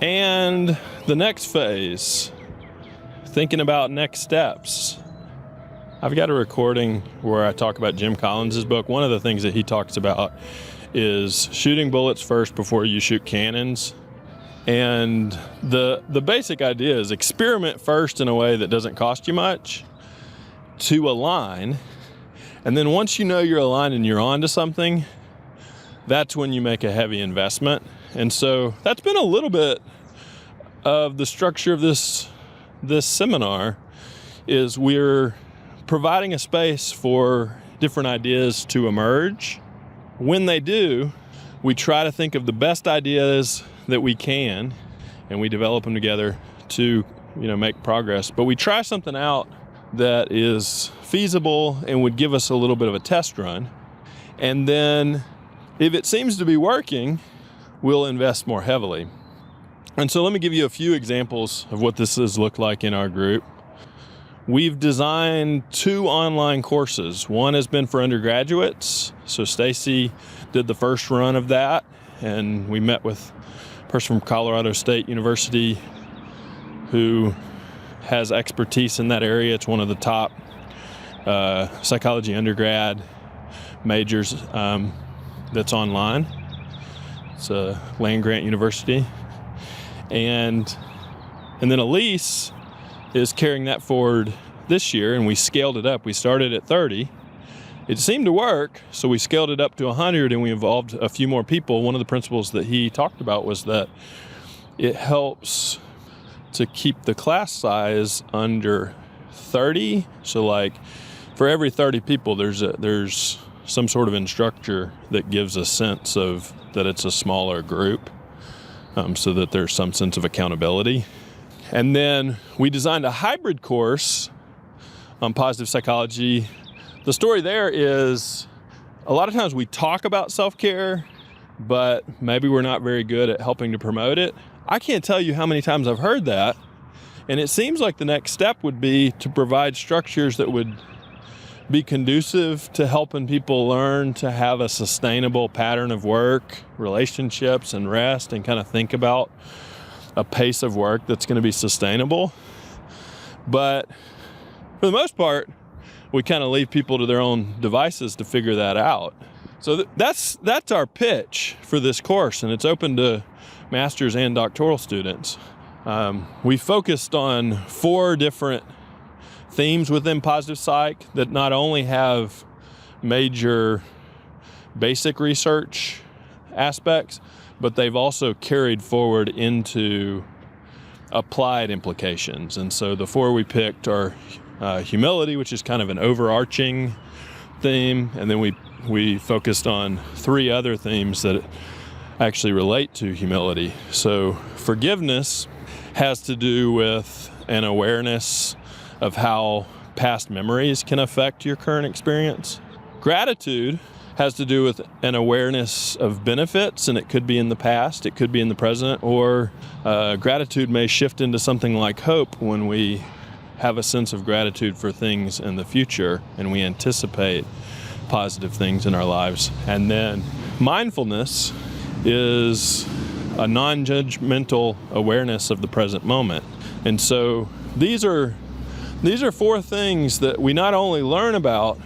And the next phase, thinking about next steps. I've got a recording where I talk about Jim Collins' book. One of the things that he talks about is shooting bullets first before you shoot cannons. And the basic idea is experiment first in a way that doesn't cost you much to align. And then once you know you're aligned and you're onto something, that's when you make a heavy investment. And so that's been a little bit of the structure of this seminar, is we're providing a space for different ideas to emerge. When they do, we try to think of the best ideas that we can, and we develop them together to, make progress. But we try something out that is feasible and would give us a little bit of a test run. And then if it seems to be working, we'll invest more heavily. And so let me give you a few examples of what this has looked like in our group. We've designed 2 online courses. One has been for undergraduates. So Stacy did the first run of that, and we met with a person from Colorado State University who has expertise in that area. It's one of the top psychology undergrad majors that's online. It's a land-grant university. And then Elise is carrying that forward this year, and we scaled it up. We started at 30. It seemed to work, so we scaled it up to 100, and we involved a few more people. One of the principles that he talked about was that it helps to keep the class size under 30. So like for every 30 people, there's some sort of instructor that gives a sense of that it's a smaller group, so that there's some sense of accountability. And then we designed a hybrid course on positive psychology. The story there is a lot of times we talk about self-care, but maybe we're not very good at helping to promote it. I can't tell you how many times I've heard that. And it seems like the next step would be to provide structures that would be conducive to helping people learn to have a sustainable pattern of work, relationships, and rest, and kind of think about a pace of work that's going to be sustainable. But for the most part, we kind of leave people to their own devices to figure that out. So that's our pitch for this course, and it's open to master's and doctoral students. We focused on 4 different themes within positive psych that not only have major basic research aspects, but they've also carried forward into applied implications. And so the 4 we picked are humility, which is kind of an overarching theme, and then we focused on 3 other themes that actually relate to humility. So forgiveness has to do with an awareness of how past memories can affect your current experience. Gratitude has to do with an awareness of benefits, and it could be in the past, it could be in the present, or gratitude may shift into something like hope when we have a sense of gratitude for things in the future and we anticipate positive things in our lives. And then mindfulness is a non-judgmental awareness of the present moment. And so these are 4 things that we not only learn about,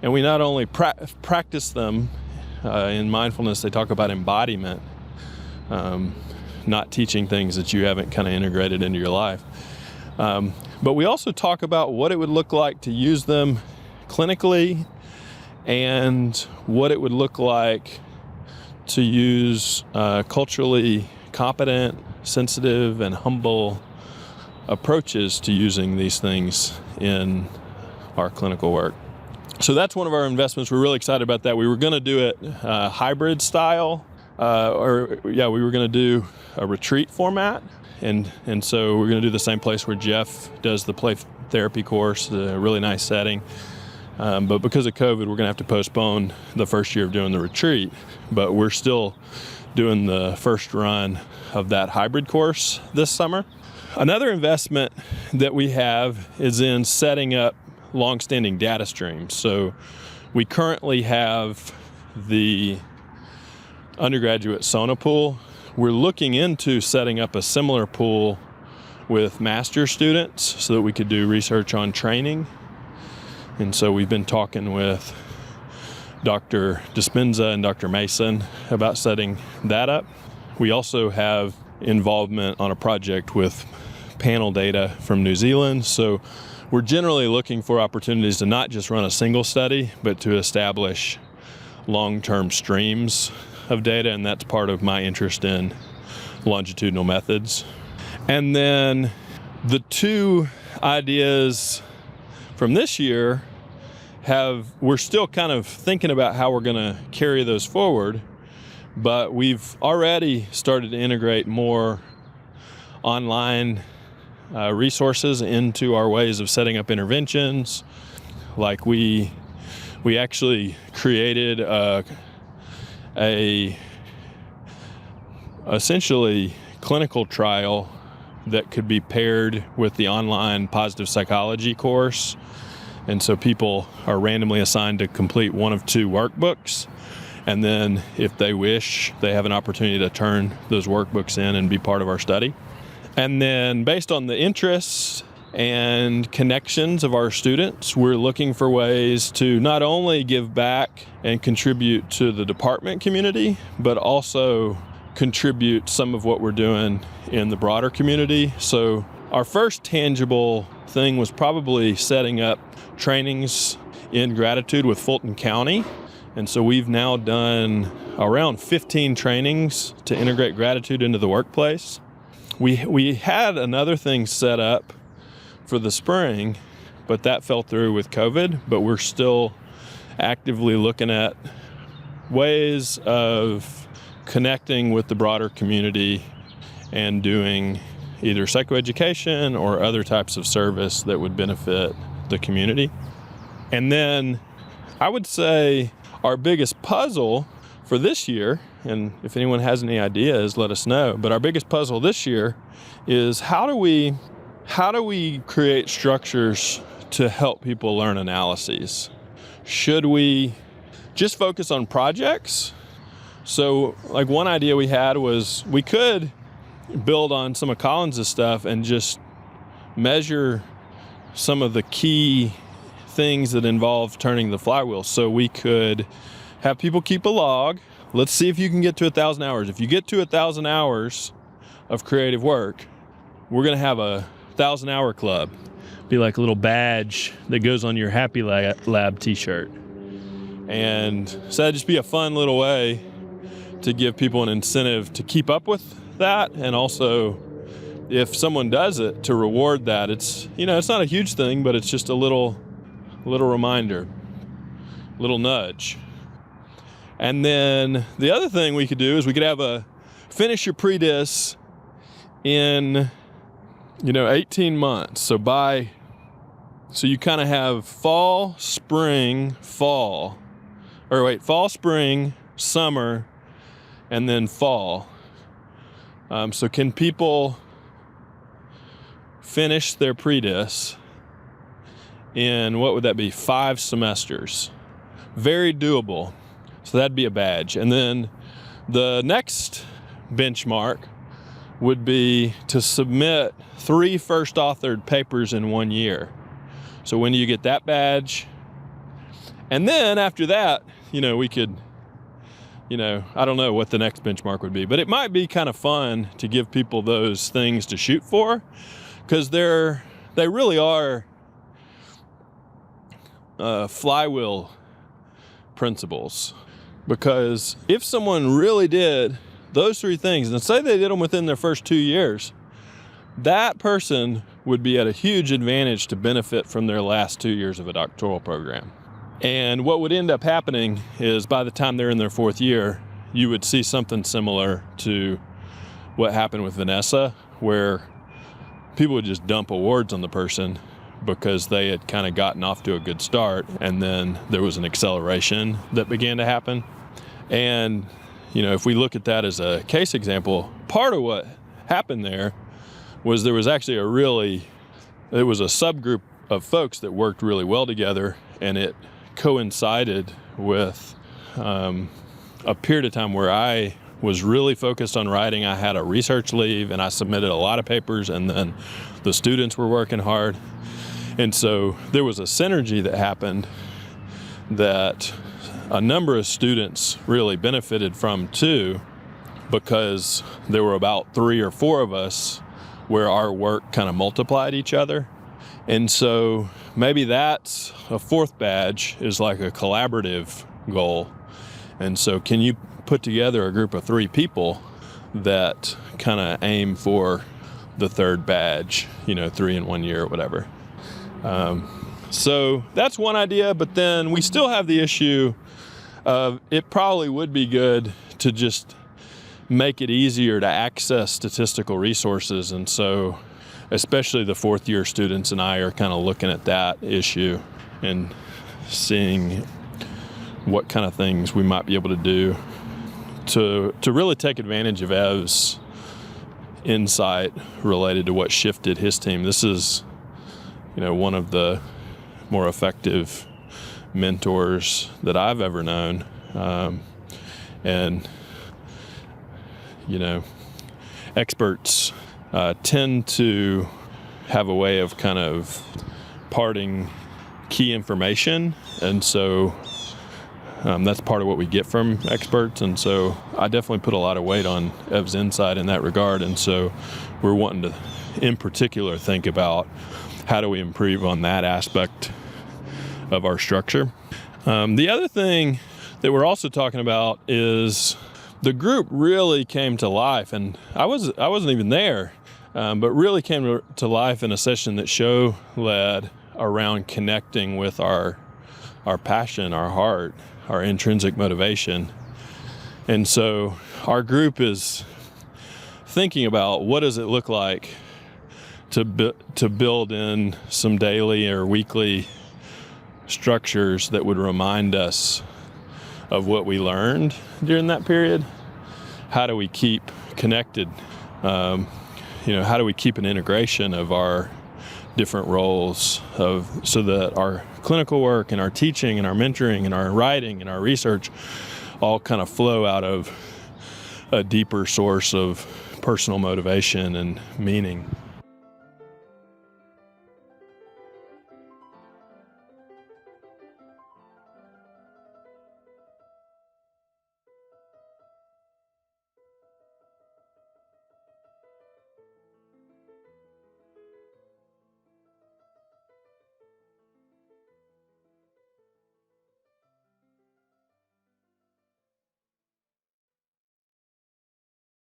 and we not only practice them. In mindfulness, they talk about embodiment, not teaching things that you haven't kind of integrated into your life. But we also talk about what it would look like to use them clinically, and what it would look like to use culturally competent, sensitive, and humble approaches to using these things in our clinical work. So that's one of our investments. We're really excited about that. We were going to do it hybrid style, we were going to do a retreat format. And so we're going to do the same place where Jeff does the play therapy course, a really nice setting. But because of COVID, we're going to have to postpone the first year of doing the retreat. But we're still doing the first run of that hybrid course this summer. Another investment that we have is in setting up long-standing data streams. So we currently have the undergraduate Sonapool, we're looking into setting up a similar pool with master students so that we could do research on training. And so we've been talking with Dr. Dispenza and Dr. Mason about setting that up. We also have involvement on a project with panel data from New Zealand. So we're generally looking for opportunities to not just run a single study, but to establish long-term streams of data, and that's part of my interest in longitudinal methods. And then the two ideas from this year we're still kind of thinking about how we're going to carry those forward, but we've already started to integrate more online resources into our ways of setting up interventions. Like we actually created a essentially clinical trial that could be paired with the online positive psychology course. And so people are randomly assigned to complete one of two workbooks. And then if they wish, they have an opportunity to turn those workbooks in and be part of our study. And then based on the interests and connections of our students, we're looking for ways to not only give back and contribute to the department community, but also contribute some of what we're doing in the broader community. So our first tangible thing was probably setting up trainings in gratitude with Fulton County. And so we've now done around 15 trainings to integrate gratitude into the workplace. We had another thing set up for the spring, but that fell through with COVID. But we're still actively looking at ways of connecting with the broader community and doing either psychoeducation or other types of service that would benefit the community. And then I would say our biggest puzzle for this year, and if anyone has any ideas, let us know, but our biggest puzzle this year is how do we create structures to help people learn analyses? Should we just focus on projects? So like one idea we had was we could build on some of Collins's stuff and just measure some of the key things that involve turning the flywheel. So we could have people keep a log. Let's see if you can get to 1,000 hours. If you get to 1,000 hours of creative work, we're going to have a 1,000-hour club. Be like a little badge that goes on your Happy Lab t-shirt. And so that'd just be a fun little way to give people an incentive to keep up with that, and also if someone does it, to reward that. It's not a huge thing, but it's just a little reminder, little nudge. And then the other thing we could do is we could have a finish your pre-dis in 18 months. So you kind of have fall, spring, summer, and then fall. So can people finish their pre-dis in, what would that be, 5 semesters? Very doable. So that'd be a badge. And then the next benchmark would be to submit 3 first authored papers in 1 year. So when do you get that badge? And then after that, we could, I don't know what the next benchmark would be, but it might be kind of fun to give people those things to shoot for, because they really are flywheel principles. Because if someone really did those 3 things, and say they did them within their first 2 years, that person would be at a huge advantage to benefit from their last 2 years of a doctoral program. And what would end up happening is by the time they're in their 4th year, you would see something similar to what happened with Vanessa, where people would just dump awards on the person because they had kind of gotten off to a good start, and then there was an acceleration that began to happen. And if we look at that as a case example, part of what happened there was actually it was a subgroup of folks that worked really well together, and it coincided with a period of time where I was really focused on writing. I had a research leave and I submitted a lot of papers, and then the students were working hard. And so there was a synergy that happened that a number of students really benefited from too, because there were about 3 or 4 of us where our work kind of multiplied each other. And so maybe that's a 4th badge, is like a collaborative goal. And so can you put together a group of 3 people that kind of aim for the 3rd badge, 3 in 1 year or whatever. So that's one idea, but then we still have the issue of it probably would be good to just make it easier to access statistical resources. And so especially the 4th year students and I are kind of looking at that issue and seeing what kind of things we might be able to do to really take advantage of Ev's insight related to what shifted his team. This is, one of the more effective mentors that I've ever known. And experts tend to have a way of kind of parting key information. And so that's part of what we get from experts. And so I definitely put a lot of weight on Ev's insight in that regard. And so we're wanting to, in particular, think about how do we improve on that aspect of our structure. The other thing that we're also talking about is the group really came to life, and I wasn't even there, but really came to life in a session that Sho led around connecting with our passion, our heart, our intrinsic motivation. And so our group is thinking about what does it look like to build in some daily or weekly structures that would remind us of what we learned during that period. How do we keep connected? How do we keep an integration of our different roles so that our clinical work and our teaching and our mentoring and our writing and our research all kind of flow out of a deeper source of personal motivation and meaning.